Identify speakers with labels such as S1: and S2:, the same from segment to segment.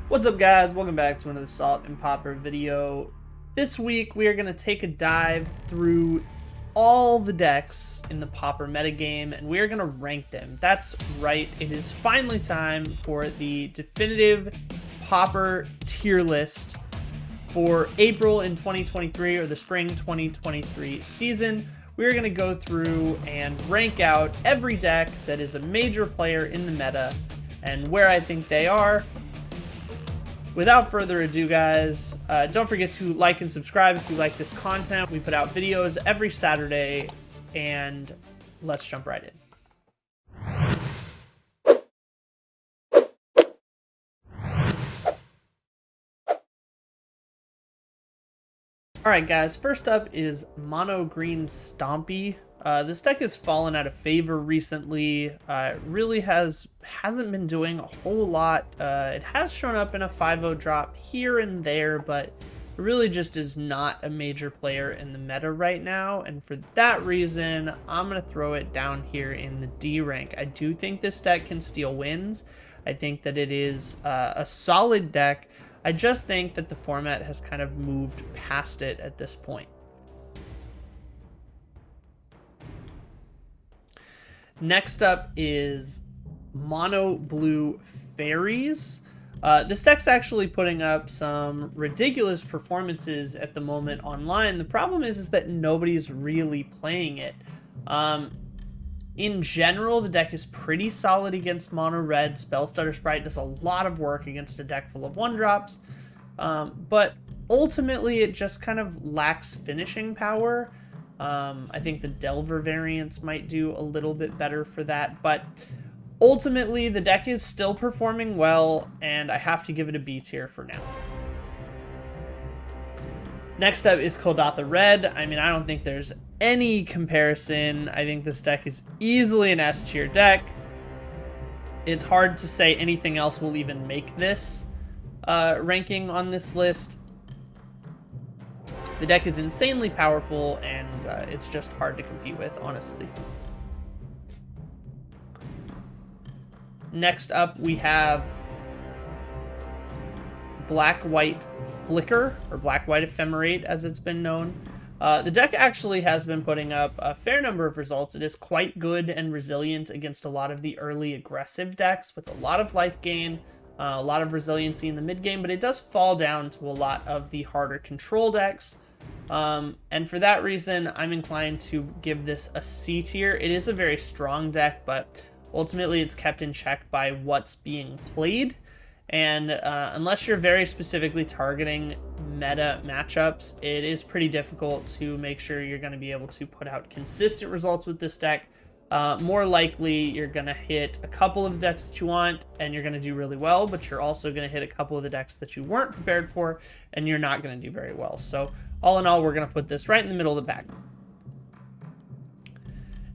S1: What's up, guys? Welcome back to another Salt and Pauper video. This week we are going to take a dive through all the decks in the Pauper metagame and we are going to rank them. That's right, it is finally time for the definitive Pauper tier list for April in 2023 or the spring 2023 season. We're going to go through and rank out every deck that is a major player in the meta and where I think they are. Without further ado, guys, don't forget to like and subscribe if you like this content. We put out videos every Saturday, and let's jump right in. Alright, guys, first up is Mono Green Stompy. This deck has fallen out of favor recently. It really hasn't been doing a whole lot. It has shown up in a 5-0 drop here and there, but it really just is not a major player in the meta right now. And for that reason, I'm going to throw it down here in the D rank. I do think this deck can steal wins. I think that it is a solid deck. I just think that the format has kind of moved past it at this point. Next up is Mono Blue Fairies. This deck's actually putting up some ridiculous performances at the moment online. The problem is that nobody's really playing it. In general, the deck is pretty solid against Mono Red. Spellstutter Sprite does a lot of work against a deck full of 1-drops. But ultimately, it just kind of lacks finishing power. I think the Delver variants might do a little bit better for that, but ultimately the deck is still performing well, and I have to give it a B tier for now. Next up is Koldatha Red. I mean, I don't think there's any comparison. I think this deck is easily an S tier deck. It's hard to say anything else will even make this ranking on this list. The deck is insanely powerful, and it's just hard to compete with, honestly. Next up, we have Black-White Flicker, or Black-White Ephemerate, as it's been known. The deck actually has been putting up a fair number of results. It is quite good and resilient against a lot of the early aggressive decks with a lot of life gain, a lot of resiliency in the mid game, but it does fall down to a lot of the harder control decks. And for that reason, I'm inclined to give this a C tier. It is a very strong deck, but ultimately it's kept in check by what's being played. And unless you're very specifically targeting meta matchups, it is pretty difficult to make sure you're going to be able to put out consistent results with this deck. More likely, you're going to hit a couple of the decks that you want, and you're going to do really well, but you're also going to hit a couple of the decks that you weren't prepared for, and you're not going to do very well. So all in all, we're going to put this right in the middle of the pack.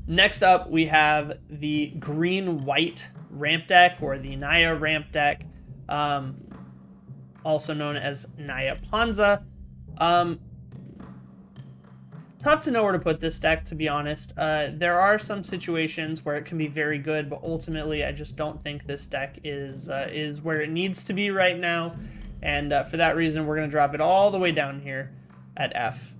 S1: Next up, we have the green-white ramp deck, or the Naya ramp deck, also known as Naya Ponza. Tough to know where to put this deck, to be honest. There are some situations where it can be very good, but ultimately I just don't think this deck is where it needs to be right now. And for that reason, we're going to drop it all the way down here at F.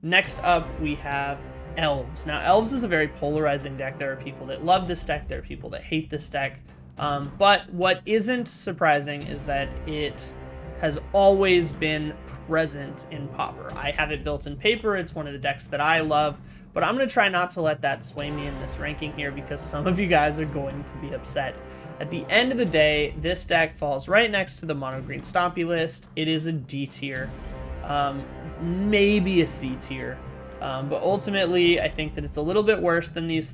S1: Next up, we have Elves. Now, Elves is a very polarizing deck. There are people that love this deck. There are people that hate this deck. But what isn't surprising is that it has always been present in Pauper. I have it built in paper. It's one of the decks that I love, but I'm going to try not to let that sway me in this ranking here because some of you guys are going to be upset. At the end of the day, this deck falls right next to the Mono Green Stompy list. It is a D tier, maybe a C tier. But ultimately, I think that it's a little bit worse than these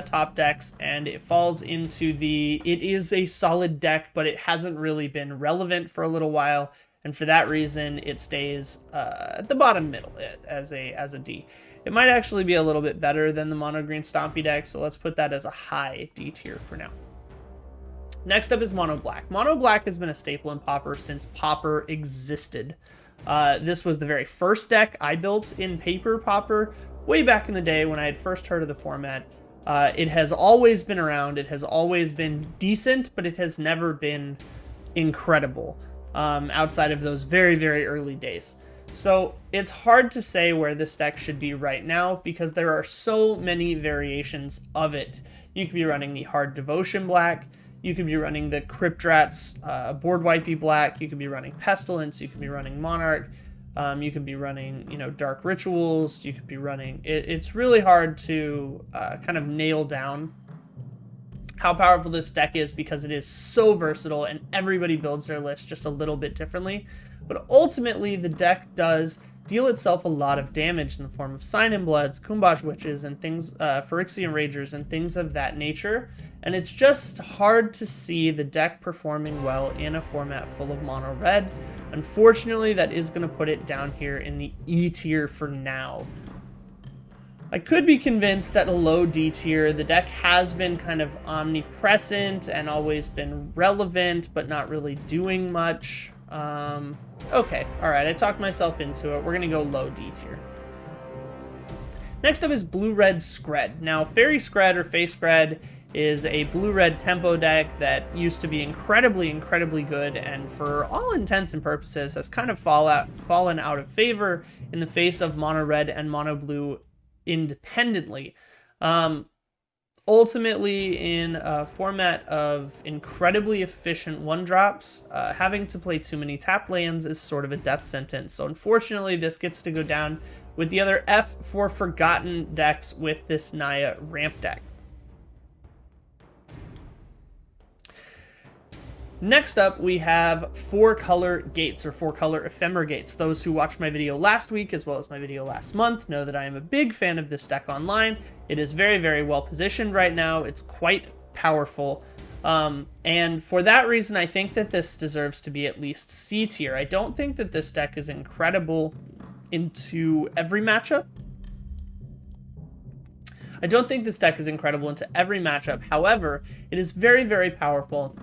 S1: top decks, and it falls into it is a solid deck, but it hasn't really been relevant for a little while, and for that reason, it stays at the bottom middle as a D. It might actually be a little bit better than the Mono Green Stompy deck, so let's put that as a high D tier for now. Next up is Mono Black. Mono Black has been a staple in Pauper since Pauper existed. This was the very first deck I built in paper Pauper way back in the day when I had first heard of the format. It has always been around. It has always been decent, but it has never been incredible outside of those very, very early days. So it's hard to say where this deck should be right now because there are so many variations of it. You could be running the Hard Devotion Black. You could be running the Cryptrat's Board Wipey Black. You could be running Pestilence. You could be running Monarch. You could be running, Dark Rituals. You could be running... It's really hard to kind of nail down how powerful this deck is because it is so versatile and everybody builds their list just a little bit differently. But ultimately, the deck does deal itself a lot of damage in the form of Sign-in Bloods, Kumbaj Witches, and things, Phyrexian Ragers, and things of that nature. And it's just hard to see the deck performing well in a format full of mono red. Unfortunately, that is going to put it down here in the E tier for now. I could be convinced at a low D tier. The deck has been kind of omnipresent and always been relevant, but not really doing much. Okay, alright, I talked myself into it. We're going to go low D tier. Next up is Blue-Red Skred. Now, Fairy Skred or Face Skred is a blue-red tempo deck that used to be incredibly, incredibly good, and for all intents and purposes has kind of fallen out of favor in the face of mono-red and mono-blue independently. Ultimately, in a format of incredibly efficient one-drops, having to play too many tap lands is sort of a death sentence. So unfortunately, this gets to go down with the other F for Forgotten decks with this Naya ramp deck. Next up, we have 4-color gates, or 4-color ephemera gates. Those who watched my video last week, as well as my video last month, know that I am a big fan of this deck online. It is very, very well positioned right now. It's quite powerful. And for that reason, I think that this deserves to be at least C tier. I don't think that this deck is incredible into every matchup. However, it is very, very powerful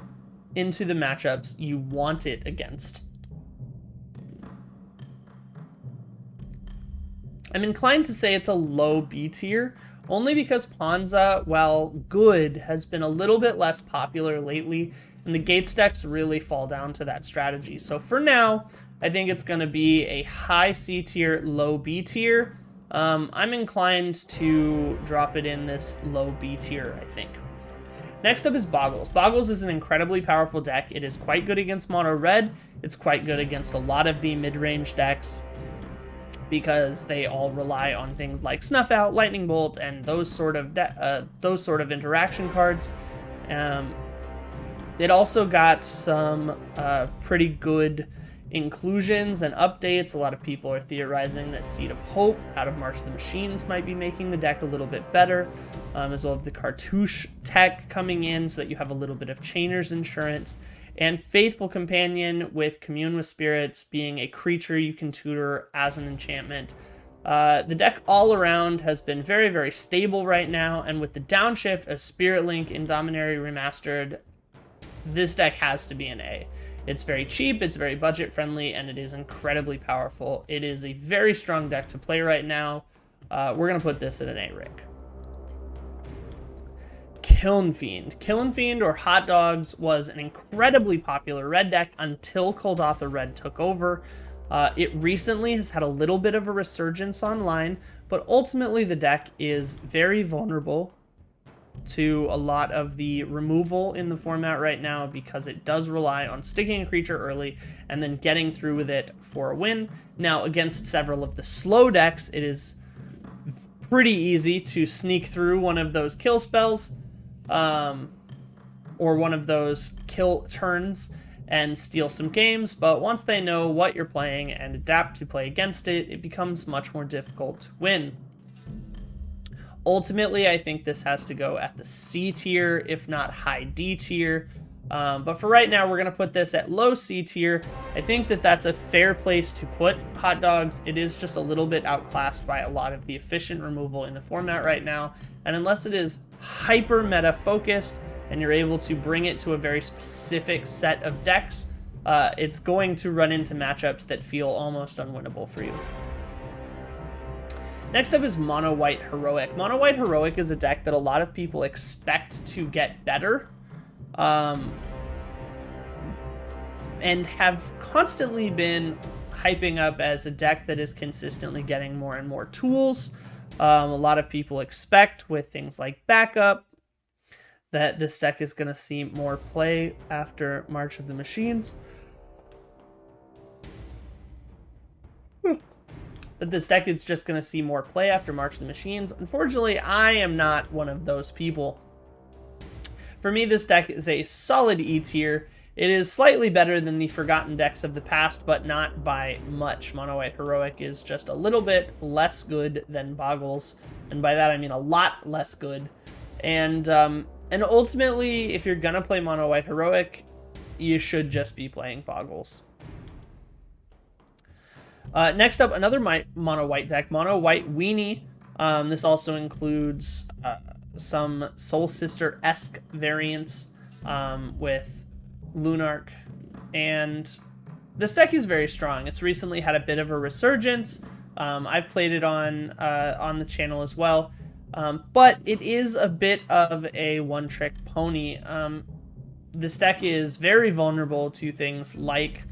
S1: into the matchups you want it against. I'm inclined to say it's a low B tier, only because Ponza, while good, has been a little bit less popular lately, and the Gates decks really fall down to that strategy. So for now, I think it's going to be a high C tier, low B tier. I'm inclined to drop it in this low B tier, I think. Next up is Boggles. Boggles is an incredibly powerful deck. It is quite good against mono red. It's quite good against a lot of the mid-range decks because they all rely on things like Snuff Out, Lightning Bolt, and those sort of interaction cards. It also got some pretty good inclusions and updates. A lot of people are theorizing that Seed of Hope out of March of the Machines might be making the deck a little bit better, as well as the Cartouche tech coming in so that you have a little bit of Chainer's insurance, and Faithful Companion with Commune with Spirits being a creature you can tutor as an enchantment. The deck all around has been very, very stable right now, and with the downshift of Spirit Link in Dominaria Remastered, this deck has to be an A. It's very cheap, it's very budget friendly, and it is incredibly powerful. It is a very strong deck to play right now. We're going to put this in an A rank. Kiln Fiend. Kiln Fiend, or Hot Dogs, was an incredibly popular red deck until Kuldotha Red took over. It recently has had a little bit of a resurgence online, but ultimately the deck is very vulnerable to a lot of the removal in the format right now because it does rely on sticking a creature early and then getting through with it for a win. Now, against several of the slow decks, it is pretty easy to sneak through one of those kill spells or one of those kill turns and steal some games, but once they know what you're playing and adapt to play against it, it becomes much more difficult to win. Ultimately, I think this has to go at the C tier, if not high D tier. But for right now, we're going to put this at low C tier. I think that that's a fair place to put Hot Dogs. It is just a little bit outclassed by a lot of the efficient removal in the format right now. And unless it is hyper meta focused and you're able to bring it to a very specific set of decks, it's going to run into matchups that feel almost unwinnable for you. Next up is Mono White Heroic. Mono White Heroic is a deck that a lot of people expect to get better, and have constantly been hyping up as a deck that is consistently getting more and more tools. A lot of people expect, with things like backup, that this deck is going to see more play after March of the Machines. That this deck is just going to see more play after March of the Machines. Unfortunately, I am not one of those people. For me, this deck is a solid E tier. It is slightly better than the forgotten decks of the past, but not by much. Mono White Heroic is just a little bit less good than Boggles, and by that I mean a lot less good. And ultimately, if you're gonna play Mono White Heroic, you should just be playing Boggles. Next up, another Mono White deck, Mono White Weenie. This also includes some Soul Sister-esque variants with Lunark, and this deck is very strong. It's recently had a bit of a resurgence. I've played it on the channel as well, but it is a bit of a one-trick pony. This deck is very vulnerable to things like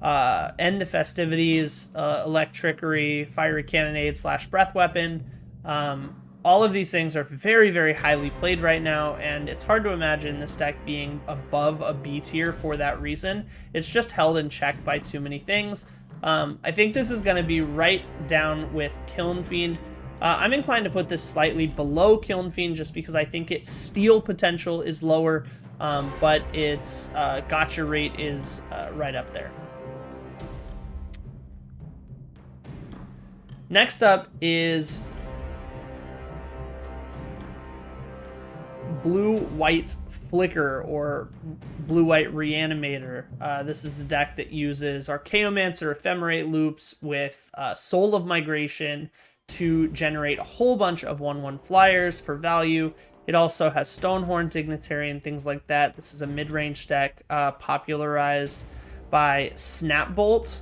S1: End the Festivities, Electrickery, Fiery Cannonade / Breath Weapon. All of these things are very, very highly played right now, and it's hard to imagine this deck being above a B tier for that reason. It's just held in check by too many things. I think this is going to be right down with Kiln Fiend. I'm inclined to put this slightly below Kiln Fiend just because I think its steal potential is lower, but its gotcha rate is right up there. Next up is Blue-White Flicker, or Blue-White Reanimator. This is the deck that uses Archaeomancer Ephemerate loops with Soul of Migration to generate a whole bunch of 1/1 flyers for value. It also has Stonehorn Dignitary and things like that. This is a mid-range deck popularized by Snapbolt.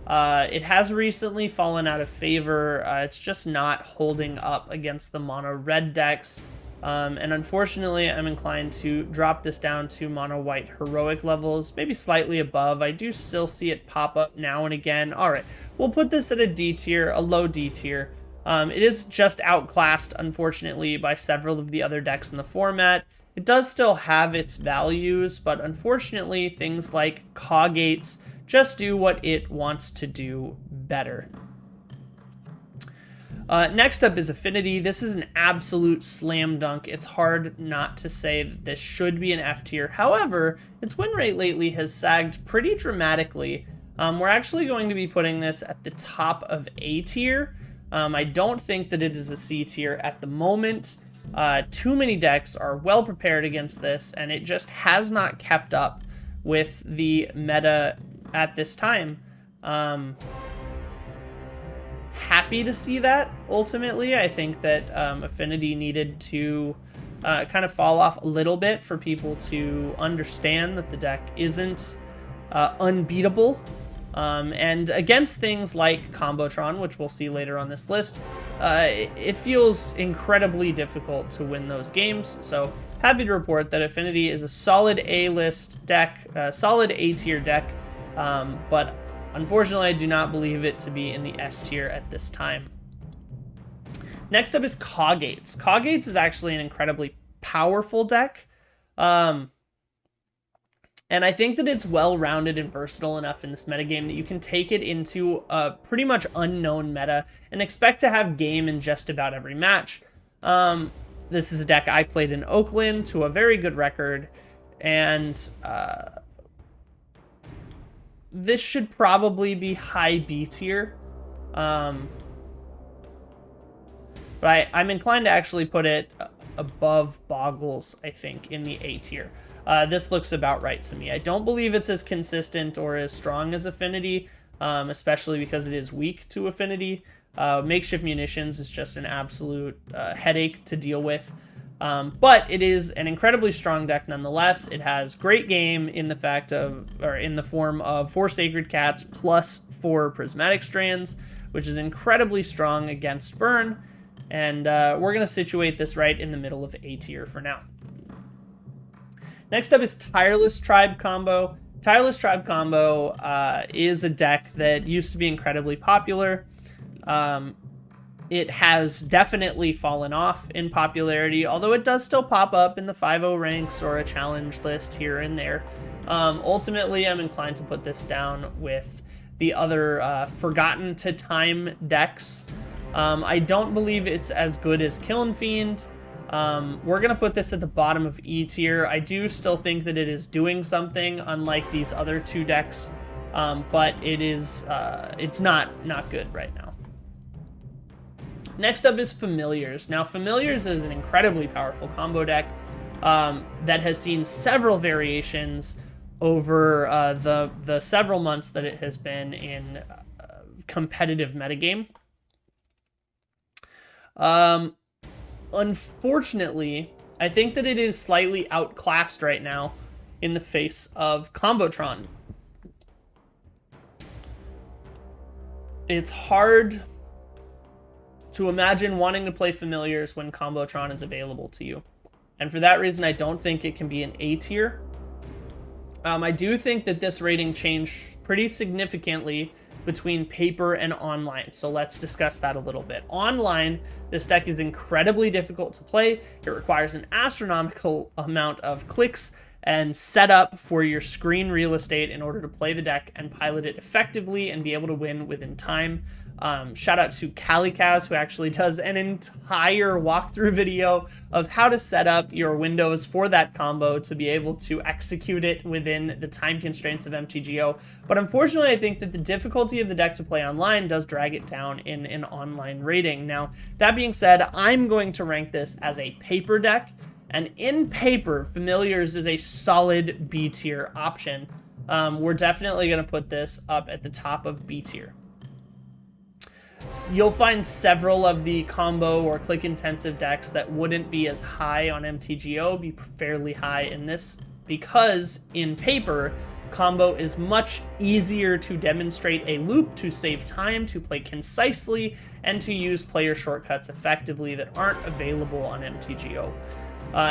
S1: It has recently fallen out of favor. It's just not holding up against the mono red decks. And unfortunately, I'm inclined to drop this down to Mono White Heroic levels, maybe slightly above. I do still see it pop up now and again. All right, we'll put this at a D tier, a low D tier. It is just outclassed, unfortunately, by several of the other decks in the format. It does still have its values, but unfortunately, things like Caw Gates just do what it wants to do better. Next up is Affinity. This is an absolute slam dunk. It's hard not to say that this should be an F tier. However, its win rate lately has sagged pretty dramatically. We're actually going to be putting this at the top of A tier. I don't think that it is a C tier at the moment. Too many decks are well prepared against this, and it just has not kept up with the meta at this time. Happy to see that, ultimately. I think that Affinity needed to kind of fall off a little bit for people to understand that the deck isn't unbeatable. And against things like Combo Tron, which we'll see later on this list, it feels incredibly difficult to win those games. So happy to report that Affinity is a solid A-list deck, solid A-tier deck, but unfortunately, I do not believe it to be in the S tier at this time. Next up is Caw Gates. Caw Gates is actually an incredibly powerful deck. And I think that it's well-rounded and versatile enough in this metagame that you can take it into a pretty much unknown meta and expect to have game in just about every match. This is a deck I played in Oakland to a very good record, and this should probably be high B tier. But I'm inclined to actually put it above Boggles, I think, in the A tier. This looks about right to me. I don't believe it's as consistent or as strong as Affinity, especially because it is weak to Affinity. Makeshift Munitions is just an absolute headache to deal with. But it is an incredibly strong deck nonetheless. It has great game in the form of 4 Sacred Cats plus 4 Prismatic Strands, which is incredibly strong against burn. And we're going to situate this right in the middle of A tier for now. Next up is Tireless Tribe combo. Tireless Tribe combo is a deck that used to be incredibly popular. It has definitely fallen off in popularity, although it does still pop up in the 5.0 ranks or a challenge list here and there. Ultimately, I'm inclined to put this down with the other Forgotten to Time decks. I don't believe it's as good as Kiln Fiend. We're going to put this at the bottom of E tier. I do still think that it is doing something, unlike these other two decks, but it's not good right now. Next up is Familiars. Now, Familiars is an incredibly powerful combo deck that has seen several variations over the several months that it has been in competitive metagame. Unfortunately, I think that it is slightly outclassed right now in the face of Tron. It's hard to imagine wanting to play Familiars when Tron is available to you. And for that reason, I don't think it can be an A tier. I do think that this rating changed pretty significantly between paper and online, so let's discuss that a little bit. Online, this deck is incredibly difficult to play. It requires an astronomical amount of clicks and setup for your screen real estate in order to play the deck and pilot it effectively and be able to win within time. Shout out to Calikaz, who actually does an entire walkthrough video of how to set up your windows for that combo to be able to execute it within the time constraints of MTGO. But unfortunately, I think that the difficulty of the deck to play online does drag it down in an online rating. Now, that being said, I'm going to rank this as a paper deck, and in paper, Familiars is a solid B tier option. We're definitely going to put this up at the top of B tier. You'll find several of the combo or click-intensive decks that wouldn't be as high on MTGO be fairly high in this, because in paper, combo is much easier to demonstrate a loop, to save time, to play concisely, and to use player shortcuts effectively that aren't available on MTGO.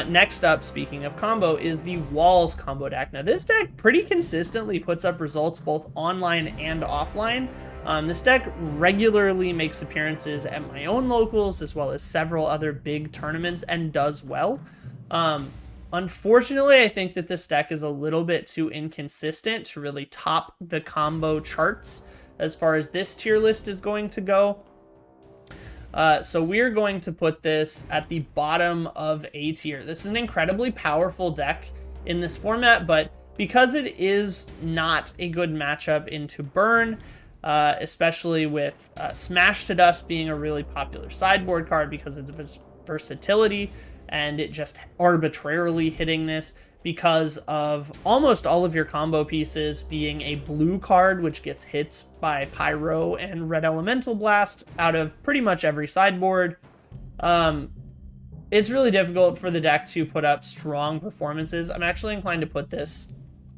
S1: Next up, speaking of combo, is the Walls combo deck. Now, this deck pretty consistently puts up results both online and offline. This deck regularly makes appearances at my own locals as well as several other big tournaments and does well. Unfortunately, I think that this deck is a little bit too inconsistent to really top the combo charts as far as this tier list is going to go. So we're going to put this at the bottom of A tier. This is an incredibly powerful deck in this format, but because it is not a good matchup into burn, especially with Smash to Dust being a really popular sideboard card because of its versatility and it just arbitrarily hitting this, because of almost all of your combo pieces being a blue card which gets hits by Pyro and Red Elemental Blast out of pretty much every sideboard. It's really difficult for the deck to put up strong performances. I'm actually inclined to put this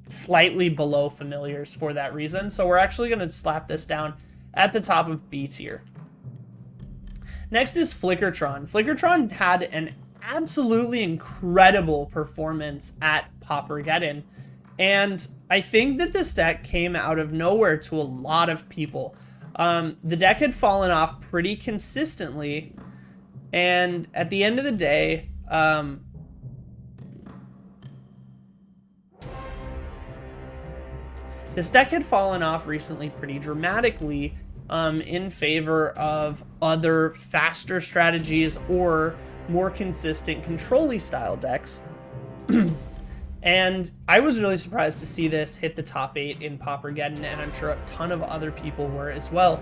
S1: slightly below Familiars for that reason, so we're actually going to slap this down at the top of B tier. Next is Flickertron. Flickertron had an absolutely incredible performance at Paupergeddon, and I think that this deck came out of nowhere to a lot of people. The deck had fallen off pretty consistently, and at the end of the day, this deck had fallen off recently pretty dramatically in favor of other faster strategies or more consistent control-y style decks. And I was really surprised to see this hit the top 8 in Paupergeddon, and I'm sure a ton of other people were as well.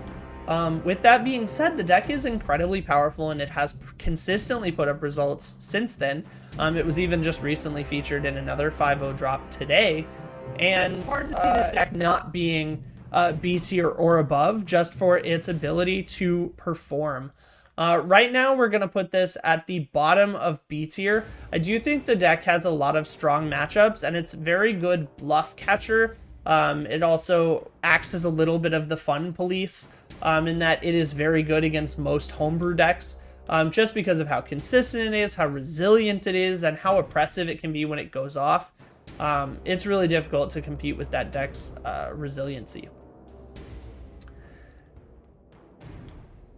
S1: With that being said, the deck is incredibly powerful, and it has consistently put up results since then. It was even just recently featured in another 5.0 drop today. And it's hard to see this deck not being B tier or above just for its ability to perform. Right now, we're going to put this at the bottom of B tier. I do think the deck has a lot of strong matchups, and it's very good bluff catcher. It also acts as a little bit of the fun police in that it is very good against most homebrew decks, just because of how consistent it is, how resilient it is, and how oppressive it can be when it goes off. It's really difficult to compete with that deck's resiliency.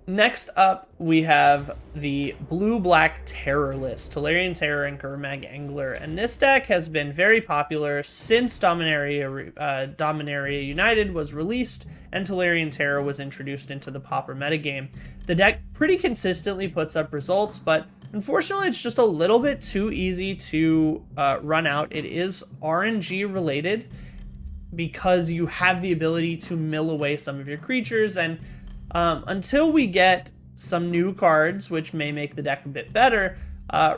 S1: Next up, we have the blue-black Terrorlist, Tolarian Terror and Gurmag Angler, and this deck has been very popular since Dominaria United was released and Tolarian Terror was introduced into the Pauper metagame. The deck pretty consistently puts up results, but unfortunately it's just a little bit too easy to run out. It is RNG related because you have the ability to mill away some of your creatures, and until we get some new cards, which may make the deck a bit better,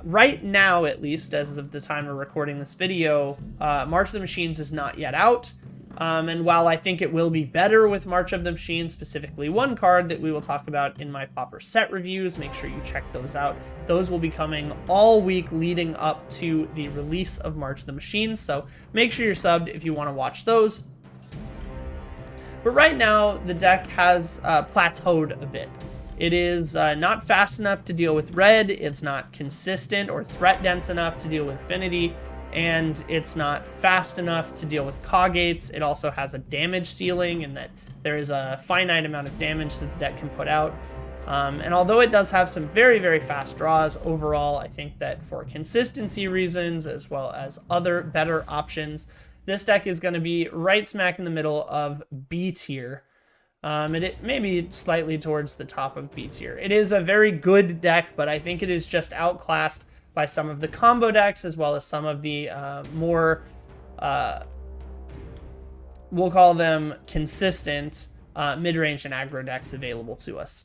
S1: right now, at least, as of the time we're recording this video, March of the Machines is not yet out. And while I think it will be better with March of the Machines, specifically one card that we will talk about in my Pauper set reviews, make sure you check those out. Those will be coming all week leading up to the release of March of the Machines, so make sure you're subbed if you want to watch those. But right now, the deck has plateaued a bit. It is not fast enough to deal with red, it's not consistent or threat dense enough to deal with Affinity, and it's not fast enough to deal with Caw Gates. It also has a damage ceiling in that there is a finite amount of damage that the deck can put out. And although it does have some very, very fast draws, overall, I think that for consistency reasons, as well as other better options, this deck is going to be right smack in the middle of B tier. And it may be slightly towards the top of B tier. It is a very good deck, but I think it is just outclassed by some of the combo decks, as well as some of the more, we'll call them consistent mid-range and aggro decks available to us.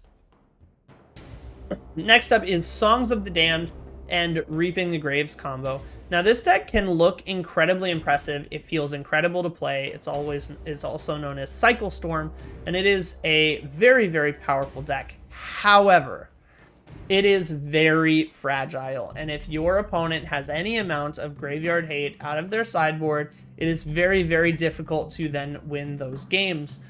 S1: Next up is Songs of the Damned and Reaping the Graves combo. Now this deck can look incredibly impressive. It feels incredible to play. It's also known as Cycle Storm, and it is a very, very powerful deck. However, it is very fragile, and if your opponent has any amount of graveyard hate out of their sideboard, it is very, very difficult to then win those games.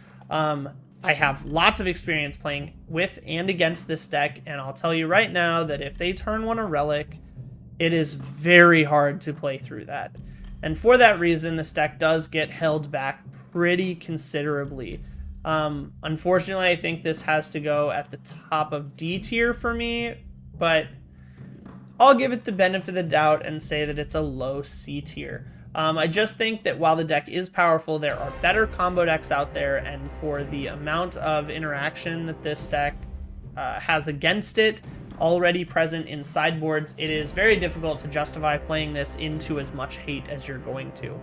S1: I have lots of experience playing with and against this deck, and I'll tell you right now that if they turn one a relic, it is very hard to play through that. And for that reason, this deck does get held back pretty considerably. Unfortunately, I think this has to go at the top of D tier for me, but I'll give it the benefit of the doubt and say that it's a low C tier. I just think that while the deck is powerful, there are better combo decks out there, and for the amount of interaction that this deck has against it, already present in sideboards, it is very difficult to justify playing this into as much hate as you're going to.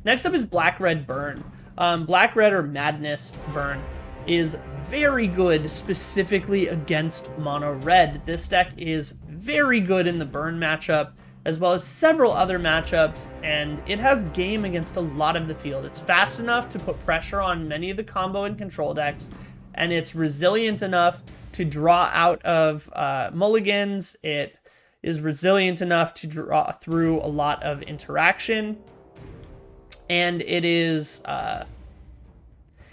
S1: Next up is Black-Red Burn. Black-Red or Madness Burn is very good specifically against mono-red. This deck is very good in the burn matchup, as well as several other matchups, and it has game against a lot of the field. It's fast enough to put pressure on many of the combo and control decks, and it's resilient enough to draw out of mulligans. It is resilient enough to draw through a lot of interaction, and it is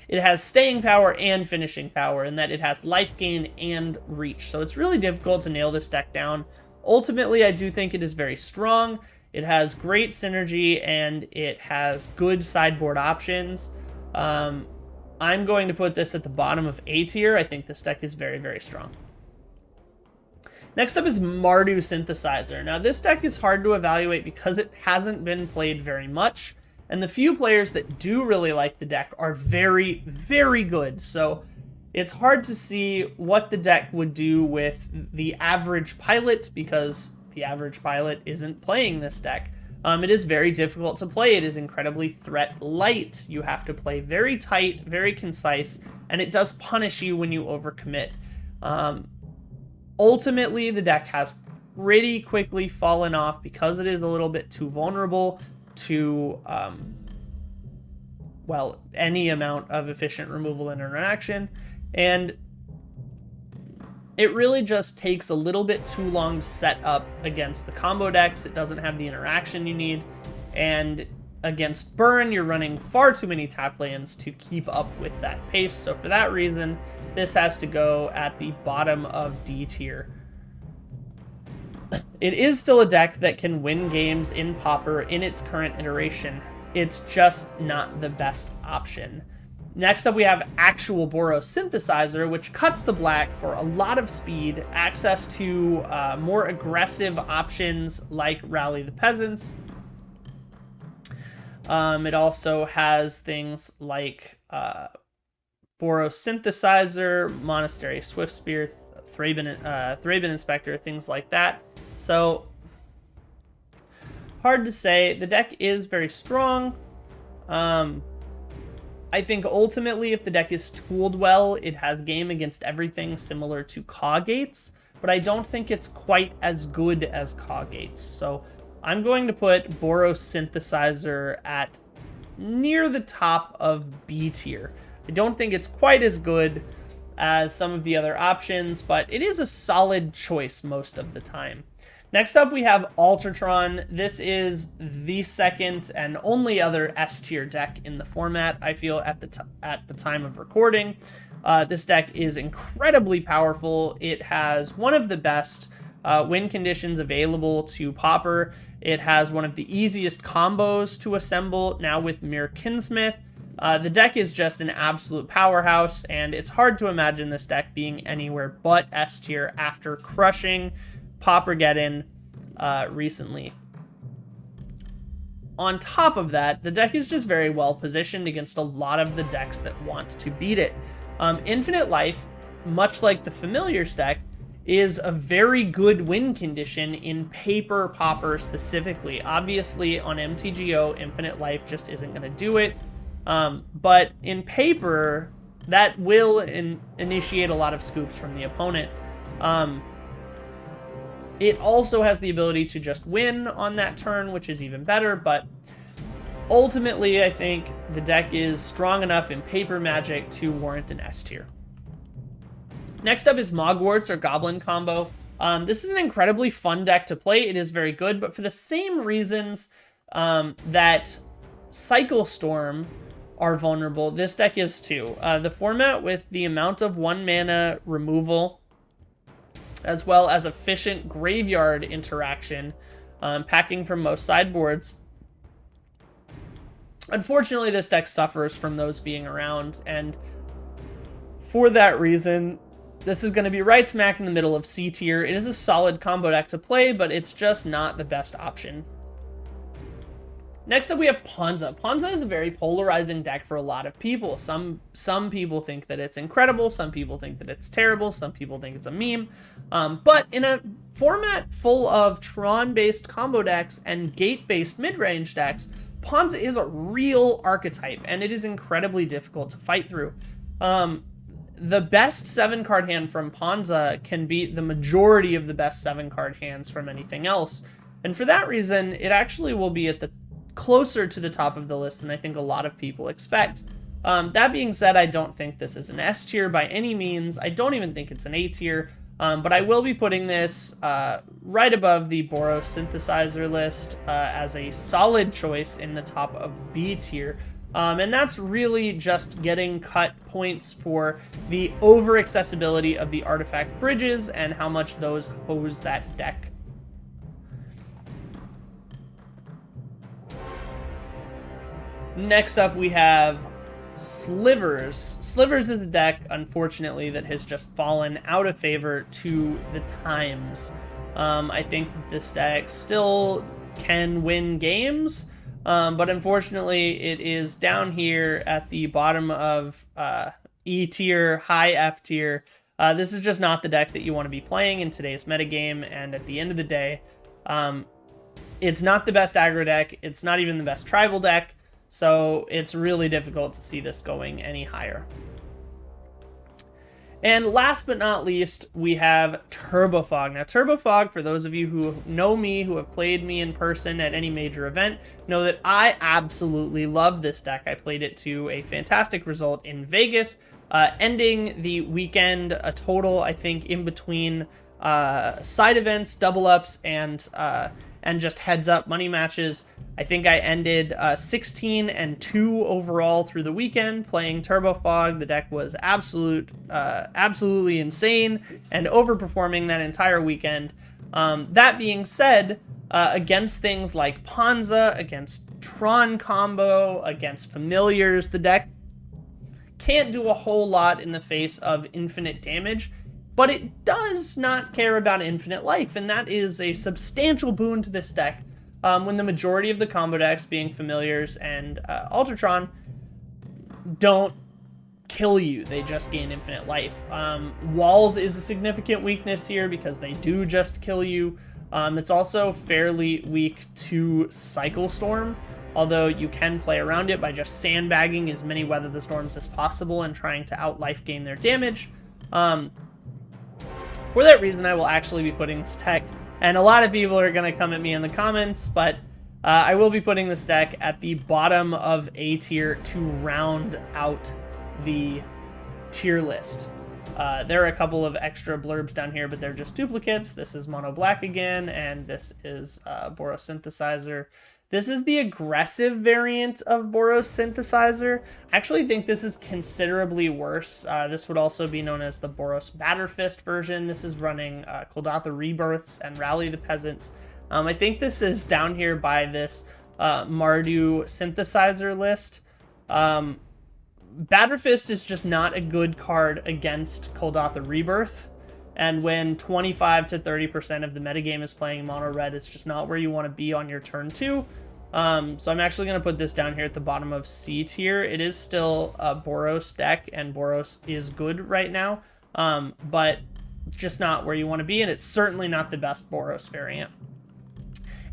S1: it has staying power and finishing power, in that it has life gain and reach. So it's really difficult to nail this deck down. Ultimately, I do think it is very strong. It has great synergy, and it has good sideboard options. I'm going to put this at the bottom of A tier. I think this deck is very, very strong. Next up is Mardu Synthesizer. Now, this deck is hard to evaluate because it hasn't been played very much, and the few players that do really like the deck are very, very good. So it's hard to see what the deck would do with the average pilot, because the average pilot isn't playing this deck. It is very difficult to play. It is incredibly threat light. You have to play very tight, very concise, and it does punish you when you overcommit. Ultimately, the deck has pretty quickly fallen off because it is a little bit too vulnerable to, well, any amount of efficient removal and interaction, and it really just takes a little bit too long to set up against the combo decks. It doesn't have the interaction you need, and against burn, you're running far too many tap lands to keep up with that pace. So for that reason, this has to go at the bottom of D tier. It is still a deck that can win games in Pauper in its current iteration. It's just not the best option. Next up, we have actual Boros Synthesizer, which cuts the black for a lot of speed, access to more aggressive options like Rally the Peasants. It also has things like Boros Synthesizer, Monastery Swiftspear, Thraben Inspector, things like that. So, hard to say. The deck is very strong. I think ultimately, if the deck is tooled well, it has game against everything similar to Caw Gates, but I don't think it's quite as good as Caw Gates. So I'm going to put Boros Synthesizer at near the top of B tier. I don't think it's quite as good as some of the other options, but it is a solid choice most of the time. Next up, we have Ultratron. This is the second and only other S-tier deck in the format, I feel, at the time of recording. This deck is incredibly powerful. It has one of the best win conditions available to Pauper. It has one of the easiest combos to assemble, now with Mere Kinsmith. The deck is just an absolute powerhouse, and it's hard to imagine this deck being anywhere but S-tier after crushing Paupergeddon recently. On top of that, the deck is just very well positioned against a lot of the decks that want to beat it. Infinite Life, much like the Familiars deck, is a very good win condition in paper Pauper specifically. Obviously, on MTGO, Infinite Life just isn't going to do it. But in paper, that will initiate a lot of scoops from the opponent. It also has the ability to just win on that turn, which is even better, but ultimately, I think the deck is strong enough in paper Magic to warrant an S tier. Next up is Mogwartz, or Goblin combo. This is an incredibly fun deck to play. It is very good, but for the same reasons that Cycle Storm are vulnerable, this deck is too. The format with the amount of 1 mana removal, as well as efficient graveyard interaction, packing from most sideboards. Unfortunately, this deck suffers from those being around, and for that reason, this is going to be right smack in the middle of C tier. It is a solid combo deck to play, but it's just not the best option. Next up, we have Ponza. Ponza is a very polarizing deck for a lot of people. Some people think that it's incredible, some people think that it's terrible, some people think it's a meme. But in a format full of Tron-based combo decks and gate-based mid-range decks, Ponza is a real archetype, and it is incredibly difficult to fight through. The best 7-card hand from Ponza can beat the majority of the best 7-card hands from anything else. And for that reason, it actually will be at the closer to the top of the list than I think a lot of people expect. That being said, I don't think this is an S tier by any means. I don't even think it's an A tier, but I will be putting this right above the Boros Synthesizer list as a solid choice in the top of B tier. And that's really just getting cut points for the over-accessibility of the artifact bridges and how much those hose that deck. Next up, we have Slivers. Slivers is a deck, unfortunately, that has just fallen out of favor to the times. I think this deck still can win games, but unfortunately, it is down here at the bottom of E tier, high F tier. This is just not the deck that you want to be playing in today's metagame, and at the end of the day, it's not the best aggro deck. It's not even the best tribal deck. So it's really difficult to see this going any higher. And last but not least, we have Turbofog. Now, Turbofog, for those of you who know me, who have played me in person at any major event, know that I absolutely love this deck. I played it to a fantastic result in Vegas, ending the weekend a total, I think, in between side events, double ups, and just heads up money matches. I think I ended 16-2 overall through the weekend playing Turbo Fog. The deck was absolutely insane and overperforming that entire weekend. That being said, against things like Ponza, against Tron combo, against familiars, the deck can't do a whole lot in the face of infinite damage, but it does not care about infinite life, and that is a substantial boon to this deck. When the majority of the combo decks, being familiars and Ultratron, don't kill you, they just gain infinite life. Walls is a significant weakness here because they do just kill you. It's also fairly weak to Cycle Storm, although you can play around it by just sandbagging as many Weather the Storms as possible and trying to out-life gain their damage. For that reason, I will actually be putting this deck, and a lot of people are going to come at me in the comments, but I will be putting this deck at the bottom of A tier to round out the tier list. There are a couple of extra blurbs down here, but they're just duplicates. This is Mono Black again, and this is Boros Synthesizer. This is the aggressive variant of Boros Synthesizer. I actually think this is considerably worse. This would also be known as the Boros Batterfist version. This is running Kildatha Rebirths and Rally the Peasants. I think this is down here by this Mardu Synthesizer list. Batterfist is just not a good card against Kildatha Rebirth. And when 25 to 30% of the metagame is playing mono red, it's just not where you want to be on your turn 2. So I'm actually going to put this down here at the bottom of C tier. It is still a Boros deck, and Boros is good right now, but just not where you want to be, and it's certainly not the best Boros variant.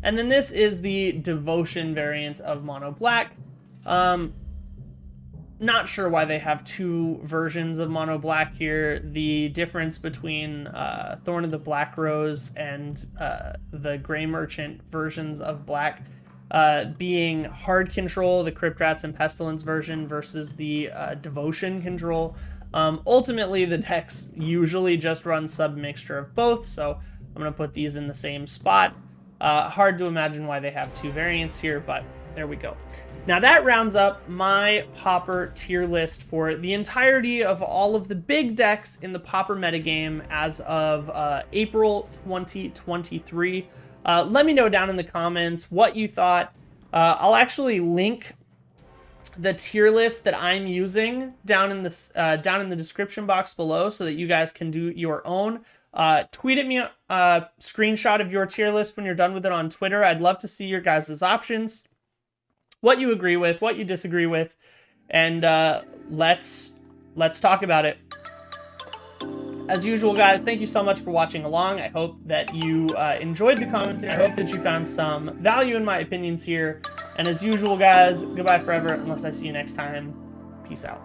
S1: And then this is the Devotion variant of Mono Black. Not sure why they have two versions of Mono Black here. The difference between Thorn of the Black Rose and the Grey Merchant versions of Black being hard control, the Crypt Rats and Pestilence version, versus the Devotion control. Ultimately, the decks usually just run sub-mixture of both, so I'm going to put these in the same spot. Hard to imagine why they have two variants here, but there we go. Now that rounds up my Pauper tier list for the entirety of all of the big decks in the Pauper metagame as of April 2023. Let me know down in the comments what you thought. I'll actually link the tier list that I'm using down in the description box below so that you guys can do your own. Tweet at me a screenshot of your tier list when you're done with it on Twitter. I'd love to see your guys' options, what you agree with, what you disagree with, and let's talk about it. As usual, guys, thank you so much for watching along. I hope that you enjoyed the comments, and I hope that you found some value in my opinions here. And as usual, guys, goodbye forever, unless I see you next time. Peace out.